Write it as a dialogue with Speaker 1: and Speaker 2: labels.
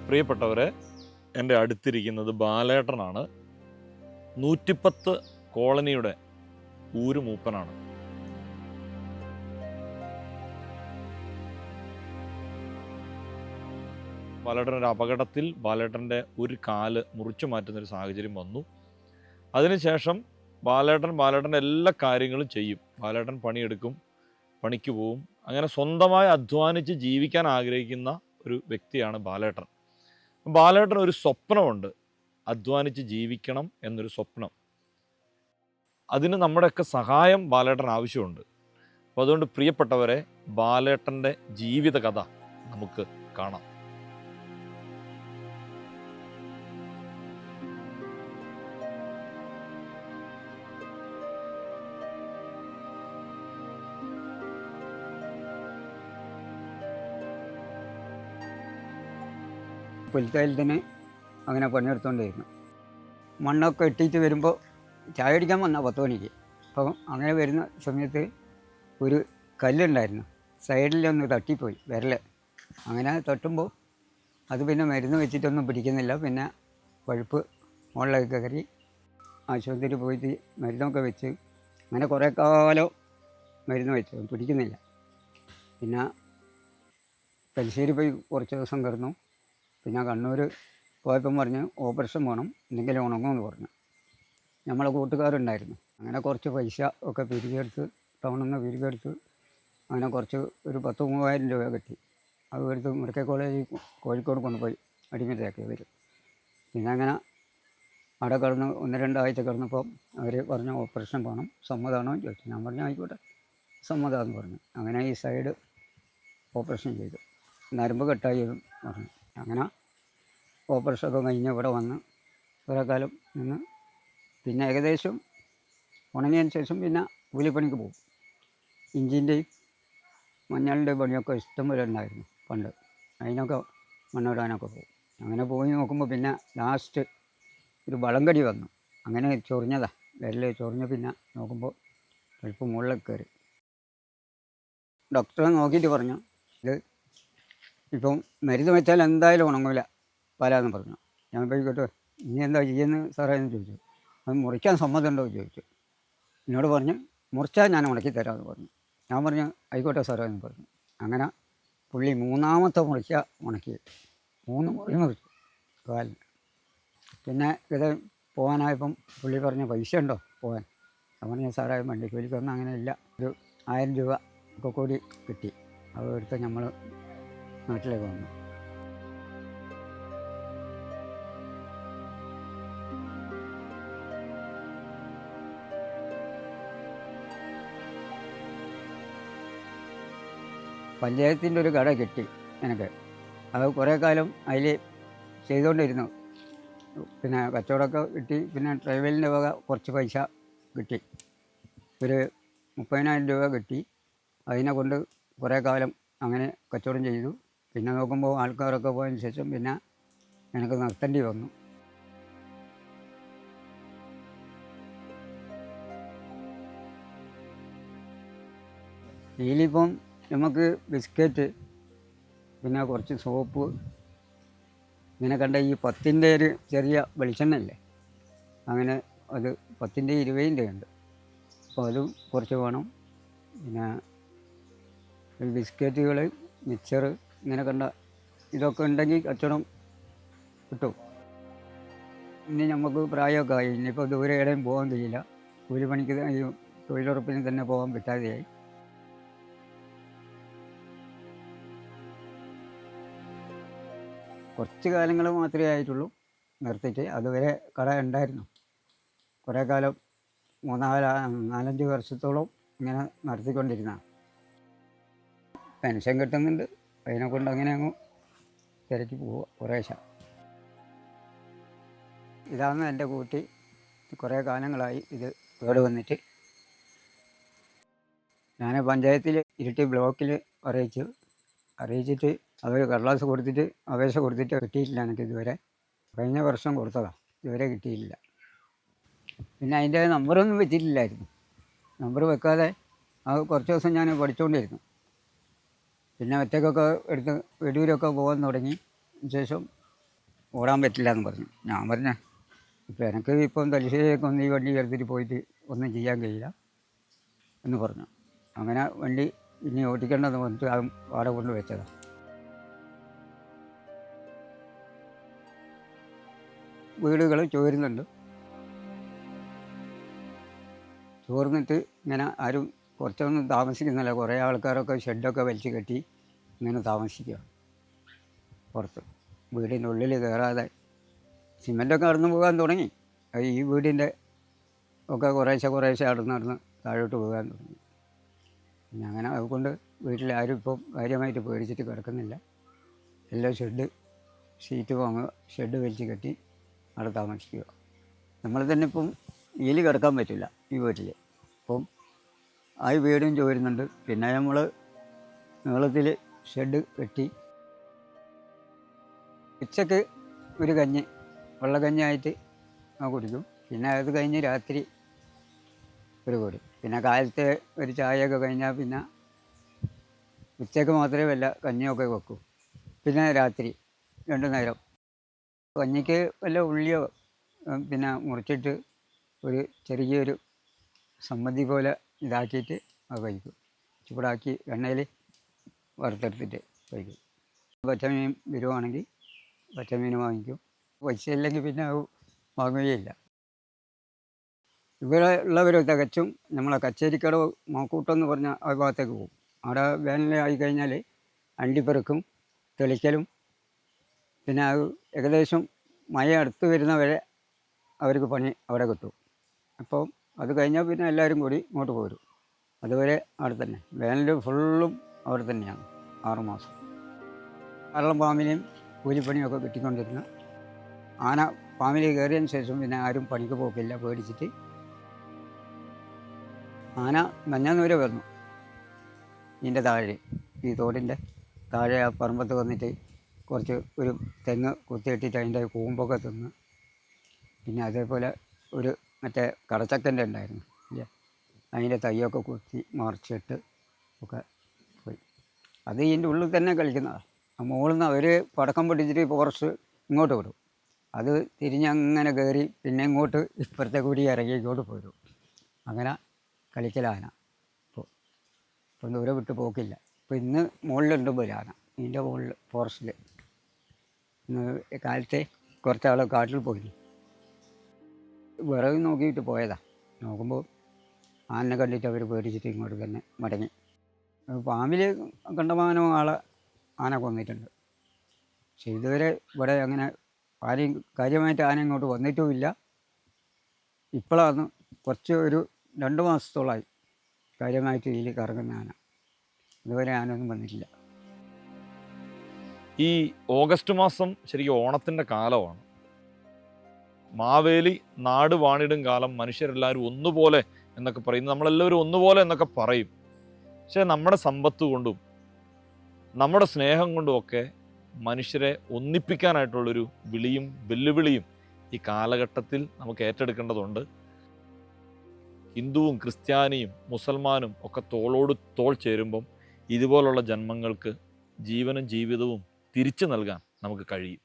Speaker 1: പ്രിയപ്പെട്ടവരെ, എൻ്റെ അടുത്തിരിക്കുന്നത് ബാലേട്ടനാണ്. 110 കോളനിയുടെ ഊരുമൂപ്പനാണ്. ബാലേട്ടനൊരു അപകടത്തിൽ ബാലേട്ടൻ്റെ ഒരു കാല് മുറിച്ചു മാറ്റുന്നൊരു സാഹചര്യം വന്നു. അതിനുശേഷം ബാലേട്ടൻ്റെ എല്ലാ കാര്യങ്ങളും ചെയ്യും. ബാലേട്ടൻ പണിയെടുക്കും, പണിക്ക് പോവും. അങ്ങനെ സ്വന്തമായി അധ്വാനിച്ച് ജീവിക്കാൻ ആഗ്രഹിക്കുന്ന ഒരു വ്യക്തിയാണ് ബാലേട്ടൻ. ബാലേട്ടൻ ഒരു സ്വപ്നമുണ്ട്, അധ്വാനിച്ച് ജീവിക്കണം എന്നൊരു സ്വപ്നം. അതിന് നമ്മുടെയൊക്കെ സഹായം ബാലേട്ടൻ ആവശ്യമുണ്ട്. അപ്പോൾ അതുകൊണ്ട് പ്രിയപ്പെട്ടവരെ, ബാലേട്ടൻ്റെ ജീവിത കഥ നമുക്ക് കാണാം.
Speaker 2: പുൽത്തയിൽ തന്നെ അങ്ങനെ പണിയെടുത്തുകൊണ്ടിരുന്നു. മണ്ണൊക്കെ ഇട്ടിട്ട് വരുമ്പോൾ ചായ അടിക്കാൻ വന്ന 10 മണിക്ക്. അപ്പം അങ്ങനെ വരുന്ന സമയത്ത് ഒരു കല്ലുണ്ടായിരുന്നു, സൈഡിലൊന്ന് തട്ടിപ്പോയി വിരൽ. അങ്ങനെ തട്ടുമ്പോൾ അത് പിന്നെ മരുന്ന് വെച്ചിട്ടൊന്നും പിടിക്കുന്നില്ല. പിന്നെ പഴുപ്പ് മുകളിലേക്ക് കയറി ആശുപത്രിയിൽ പോയിട്ട് മരുന്നൊക്കെ വെച്ച് അങ്ങനെ കുറേ കാലം മരുന്ന് വെച്ചു, പിടിക്കുന്നില്ല. പിന്നെ തലശ്ശേരി പോയി കുറച്ച് ദിവസം കിടന്നു. പിന്നെ കണ്ണൂർ പോയപ്പം പറഞ്ഞ് ഓപ്പറേഷൻ വേണം, എന്തെങ്കിലും ഉണങ്ങുമെന്ന് പറഞ്ഞു. നമ്മളെ കൂട്ടുകാരുണ്ടായിരുന്നു. അങ്ങനെ കുറച്ച് പൈസ ഒക്കെ പിരികെടുത്ത്, ടൗണിൽ നിന്ന് പിരികെടുത്ത് അങ്ങനെ കുറച്ച് ഒരു 10-3000 രൂപ കിട്ടി. അത് എടുത്ത് മെഡിക്കൽ കോളേജിൽ കോഴിക്കോട് കൊണ്ടുപോയി അഡ്മിറ്റ് ആക്കി വരും. പിന്നെ അങ്ങനെ അവിടെ കിടന്ന് 1-2 ആഴ്ച കിടന്നപ്പോൾ അവർ പറഞ്ഞു ഓപ്പറേഷൻ വേണം, സമ്മതമാണോ എന്ന് ചോദിച്ചു. ഞാൻ പറഞ്ഞു ആയിക്കോട്ടെ, സമ്മതമാണെന്ന് പറഞ്ഞു. അങ്ങനെ ഈ സൈഡ് ഓപ്പറേഷൻ ചെയ്തു, നരമ്പ് കെട്ടായി പറഞ്ഞു. അങ്ങനെ ഓപ്പറേഷനൊക്കെ കഴിഞ്ഞ് ഇവിടെ വന്ന് കുറേ കാലം നിന്ന് പിന്നെ ഏകദേശം ഉണങ്ങിയതിന് ശേഷം പിന്നെ കൂലിപ്പണിക്ക് പോകും. ഇഞ്ചിൻ്റെയും മഞ്ഞളിൻ്റെ പണിയൊക്കെ ഇഷ്ടം പോലെ ഉണ്ടായിരുന്നു പണ്ട്. അതിനൊക്കെ മണ്ണിടാനൊക്കെ പോകും. അങ്ങനെ പോയി നോക്കുമ്പോൾ പിന്നെ ലാസ്റ്റ് ഒരു വളങ്കടി വന്നു. അങ്ങനെ ചൊറിഞ്ഞതാണ്, വിരൽ ചൊറിഞ്ഞ്. പിന്നെ നോക്കുമ്പോൾ പഴുപ്പ് മുകളിലേക്ക് കയറി. ഡോക്ടറെ നോക്കിയിട്ട് പറഞ്ഞു, ഇത് ഇപ്പം മരുന്ന് വെച്ചാൽ എന്തായാലും ഉണങ്ങില്ല പലാന്ന് പറഞ്ഞു. ഞാൻ പോയിക്കോട്ടെ, ഇനി എന്താ ചെയ്യുന്നത് സാറേ എന്ന് ചോദിച്ചു. അത് മുറിക്കാൻ സമ്മതമുണ്ടോ എന്ന് ചോദിച്ചു. എന്നോട് പറഞ്ഞ് മുറിച്ചാൽ ഞാൻ ഉണക്കി തരാമെന്ന് പറഞ്ഞു. ഞാൻ പറഞ്ഞു ആയിക്കോട്ടെ സാറേ എന്ന് പറഞ്ഞു. അങ്ങനെ പുള്ളി 3ാമത്തെ മുറിച്ച ഉണക്കി 3 മുറി മുറിച്ചു കാലിന്. പിന്നെ ഇത് പോകാനായപ്പം പുള്ളി പറഞ്ഞ പൈസ ഉണ്ടോ പോകാൻ? ഞാൻ പറഞ്ഞ സാറേ വണ്ടിക്കൂലിക്കൊന്നും അങ്ങനെ ഇല്ല, ഒരു 1000 രൂപ ഒക്കെ കൂടി കിട്ടി. അത് എടുത്ത് നമ്മൾ നാട്ടിലേക്ക് വന്നു. പഞ്ചായത്തിൻ്റെ ഒരു കട കിട്ടി എനിക്ക്. അത് കുറേ കാലം അതിൽ ചെയ്തുകൊണ്ടിരുന്നു. പിന്നെ കച്ചവടമൊക്കെ കിട്ടി. പിന്നെ ട്രൈവലിൻ്റെ വക കുറച്ച് പൈസ കിട്ടി, ഒരു 30,000 രൂപ കിട്ടി. അതിനെ കൊണ്ട് കുറേ കാലം അങ്ങനെ കച്ചവടം ചെയ്തു. പിന്നെ നോക്കുമ്പോൾ ആൾക്കാരൊക്കെ പോയതിന് ശേഷം പിന്നെ എനിക്ക് നിർത്തേണ്ടി വന്നു. ഇതിലിപ്പം നമുക്ക് ബിസ്ക്കറ്റ്, പിന്നെ കുറച്ച് സോപ്പ്, ഇങ്ങനെ കണ്ട ഈ 10ൻ്റെ ഒരു ചെറിയ വെളിച്ചെണ്ണ ഇല്ലേ, അങ്ങനെ അത് 10ൻ്റെ 20ൻ്റെ ഉണ്ട്. അപ്പോൾ അതും കുറച്ച് വേണം. പിന്നെ ബിസ്ക്കറ്റുകൾ, മിക്സർ, ഇങ്ങനെ കണ്ട ഇതൊക്കെ ഉണ്ടെങ്കിൽ കച്ചവടം കിട്ടും. ഇനി നമുക്ക് പ്രായമൊക്കെ ആയി, ഇനിയിപ്പോൾ ദൂരെ എവിടെയും പോകാൻ കഴിയില്ല. കൂലിപ്പണിക്ക് ഈ തൊഴിലുറപ്പിന് തന്നെ പോകാൻ പറ്റാതെയായി. കുറച്ച് കാലങ്ങൾ മാത്രമേ ആയിട്ടുള്ളൂ നിർത്തിയിട്ട്. അതുവരെ കട ഉണ്ടായിരുന്നു കുറേ കാലം, 3-4-5 വർഷത്തോളം ഇങ്ങനെ നടത്തിക്കൊണ്ടിരുന്ന. പെൻഷൻ കിട്ടുന്നുണ്ട്, അതിനെ കൊണ്ട് അങ്ങനെ അങ്ങ് തിരക്കി പോവുക കുറേശ്ശെ. ഇതാണ് എൻ്റെ കൂട്ടി. കുറേ കാലങ്ങളായി ഇത് കേട് വന്നിട്ട്. ഞാൻ പഞ്ചായത്തിൽ ഇരിട്ടി ബ്ലോക്കിൽ അറിയിച്ചിട്ട് അവർ കടലാസ് കൊടുത്തിട്ട് അപേക്ഷ കൊടുത്തിട്ട് കിട്ടിയിട്ടില്ല എനിക്ക് ഇതുവരെ. കഴിഞ്ഞ വർഷം കൊടുത്തതാണ്, ഇതുവരെ കിട്ടിയില്ല. പിന്നെ അതിൻ്റെ നമ്പറൊന്നും വെച്ചിട്ടില്ലായിരുന്നു. നമ്പർ വെക്കാതെ അത് കുറച്ച് ദിവസം ഞാൻ പഠിച്ചുകൊണ്ടിരുന്നു. പിന്നെ ഒറ്റയ്ക്കൊക്കെ എടുത്ത് വെടിയൂരൊക്കെ പോകാൻ തുടങ്ങി. ശേഷം ഓടാൻ പറ്റില്ല എന്ന് പറഞ്ഞു. ഞാൻ പറഞ്ഞ ഇപ്പം എനിക്ക് ഇപ്പം തലശ്ശേരിയൊക്കെ ഒന്ന് ഈ വണ്ടി എടുത്തിട്ട് പോയിട്ട് ഒന്നും ചെയ്യാൻ കഴിയില്ല എന്ന് പറഞ്ഞു. അങ്ങനെ വണ്ടി ഇനി ഓടിക്കേണ്ടെന്ന് പറഞ്ഞിട്ട് അതും അവിടെ കൊണ്ട് വെച്ചതാണ്. വീടുകൾ ചോരുന്നുണ്ട്. ചോർന്നിട്ട് ഇങ്ങനെ ആരും കുറച്ചൊന്നും താമസിക്കുന്നില്ല. കുറേ ആൾക്കാരൊക്കെ ഷെഡൊക്കെ വലിച്ചു കെട്ടി ഇങ്ങനെ താമസിക്കുക പുറത്ത്. വീടിൻ്റെ ഉള്ളിൽ കയറാതെ സിമെൻറ്റൊക്കെ നടന്നു പോകാൻ തുടങ്ങി. ഈ വീടിൻ്റെ ഒക്കെ കുറേശ്ശെ നടന്ന് താഴോട്ട് പോകാൻ തുടങ്ങി. പിന്നെ അങ്ങനെ അതുകൊണ്ട് വീട്ടിലാരും ഇപ്പം കാര്യമായിട്ട് പേടിച്ചിട്ട് കിടക്കുന്നില്ല. എല്ലാം ഷീറ്റ് വാങ്ങുക, ഷെഡ് വലിച്ച് കെട്ടി അവിടെ താമസിക്കുക. നമ്മൾ തന്നെ ഇപ്പം ഇതിൽ കിടക്കാൻ പറ്റില്ല ഈ വീട്ടിൽ. അപ്പം ആ വീടും ചോരുന്നുണ്ട്. പിന്നെ നമ്മൾ നീളത്തിൽ ഷെഡ് കെട്ടി ഉച്ചക്ക് ഒരു കഞ്ഞി വെള്ളക്കഞ്ഞിയായിട്ട് കുടിക്കും. പിന്നെ അത് കഴിഞ്ഞ് രാത്രി ഒരു കൂടി. പിന്നെ കാലത്തെ ഒരു ചായയൊക്കെ കഴിഞ്ഞാൽ പിന്നെ ഉച്ചക്ക് മാത്രമേ വല്ല കഞ്ഞിയൊക്കെ വെക്കൂ. പിന്നെ രാത്രി 2 നേരം കഞ്ഞിക്ക് വല്ല ഉള്ളിയോ പിന്നെ മുറിച്ചിട്ട് ഒരു ചെറിയൊരു സമ്മതി പോലെ ഇതാക്കിയിട്ട് അത് കഴിക്കും. ചൂടാക്കി എണ്ണയിൽ വറുത്തെടുത്തിട്ട് കഴിക്കും. പച്ചമീൻ വരുവാണെങ്കിൽ പച്ചമീൻ വാങ്ങിക്കും. പൈസ ഇല്ലെങ്കിൽ പിന്നെ അത് വാങ്ങുകയില്ല. ഇവിടെ ഉള്ളവർ തികച്ചും നമ്മളെ കച്ചേരിക്കടവ് മാക്കൂട്ടം എന്ന് പറഞ്ഞ ആ ഭാഗത്തേക്ക് പോകും. അവിടെ വേനലായി കഴിഞ്ഞാൽ അണ്ടിപ്പെറുക്കും, തെളിക്കലും പിന്നെ അത് ഏകദേശം മഴ അടുത്ത് വരുന്നവരെ അവർക്ക് പണി അവിടെ കിട്ടും. അപ്പം അത് കഴിഞ്ഞാൽ പിന്നെ എല്ലാവരും കൂടി ഇങ്ങോട്ട് പോരും. അതുവരെ അവിടെ തന്നെ വേനൽ ഫുള്ളും അവിടെ തന്നെയാണ് 6 മാസം. കാരണം പാമ്പിനെയും കൂലിപ്പണിയൊക്കെ കിട്ടിക്കൊണ്ടിരുന്ന ആന പാമ്പിൽ കയറിയതിന് ശേഷം പിന്നെ ആരും പണിക്ക് പോക്കില്ല പേടിച്ചിട്ട്. ആന മഞ്ഞാന്ന് വരെ വന്നു ഇതിൻ്റെ താഴെ, ഈ തോടിൻ്റെ താഴെ ആ പറമ്പത്ത് വന്നിട്ട് കുറച്ച് ഒരു തെങ്ങ് കുത്തിയിട്ടിട്ട് അതിൻ്റെ കൂമ്പൊക്കെ തിന്ന്. പിന്നെ അതേപോലെ ഒരു മറ്റേ കടച്ചക്കൻ്റെ ഉണ്ടായിരുന്നു ഇല്ലേ, അതിൻ്റെ തൈയൊക്കെ കുത്തി മറിച്ചിട്ട് ഒക്കെ പോയി. അത് ഇതിൻ്റെ ഉള്ളിൽ തന്നെ കളിക്കുന്നതാണ്. ആ മുകളിൽ നിന്ന് അവർ പടക്കം പൊട്ടിച്ചിട്ട് ഫോറസ്റ്റ് ഇങ്ങോട്ട് വിടും. അത് തിരിഞ്ഞങ്ങനെ കയറി പിന്നെ ഇങ്ങോട്ട് ഇപ്പുറത്തെ കൂടി ഇറങ്ങി ഇങ്ങോട്ട് പോരും. അങ്ങനെ കളിക്കലാന. ഇപ്പം ദൂരെ വിട്ട് പോക്കില്ല. ഇപ്പോൾ ഇന്ന് മുകളിലുണ്ട് ആന, ഇതിൻ്റെ മുകളിൽ ഫോറസ്റ്റിൽ. ഇന്ന് കാലത്തെ കുറച്ചാൾ കാട്ടിൽ പോയി വിറക് നോക്കിയിട്ട് പോയതാണ്. നോക്കുമ്പോൾ ആനനെ കണ്ടിട്ട് അവർ പേടിച്ചിട്ട് ഇങ്ങോട്ട് തന്നെ മടങ്ങി. പാമ്പിൽ കണ്ടമാനം ആളെ ആന കൊന്നിട്ടുണ്ട്. പക്ഷെ ഇതുവരെ ഇവിടെ അങ്ങനെ ആരെയും കാര്യമായിട്ട് ആന ഇങ്ങോട്ട് വന്നിട്ടുമില്ല. ഇപ്പോഴാണ് കുറച്ച് ഒരു 2 മാസത്തോളമായി കാര്യമായിട്ട് ഇതിൽ കറങ്ങുന്ന ആന. ഇതുവരെ ആനൊന്നും വന്നിട്ടില്ല.
Speaker 1: ഈ ഓഗസ്റ്റ് മാസം ശരിക്കും ഓണത്തിൻ്റെ കാലമാണ്. മാവേലി നാട് വാണിടും കാലം, മനുഷ്യരെല്ലാവരും ഒന്നുപോലെ എന്നൊക്കെ പറയുന്നു. നമ്മളെല്ലാവരും ഒന്നുപോലെ എന്നൊക്കെ പറയും. പക്ഷേ നമ്മുടെ സമ്പത്ത് കൊണ്ടും നമ്മുടെ സ്നേഹം കൊണ്ടും ഒക്കെ മനുഷ്യരെ ഒന്നിപ്പിക്കാനായിട്ടുള്ളൊരു വിളിയും വെല്ലുവിളിയും ഈ കാലഘട്ടത്തിൽ നമുക്ക് ഏറ്റെടുക്കേണ്ടതുണ്ട്. ഹിന്ദുവും ക്രിസ്ത്യാനിയും മുസൽമാനും ഒക്കെ തോളോട് തോൾ ചേരുമ്പം ഇതുപോലുള്ള ജന്മങ്ങൾക്ക് ജീവനും ജീവിതവും തിരിച്ചു നൽകാൻ നമുക്ക് കഴിയും.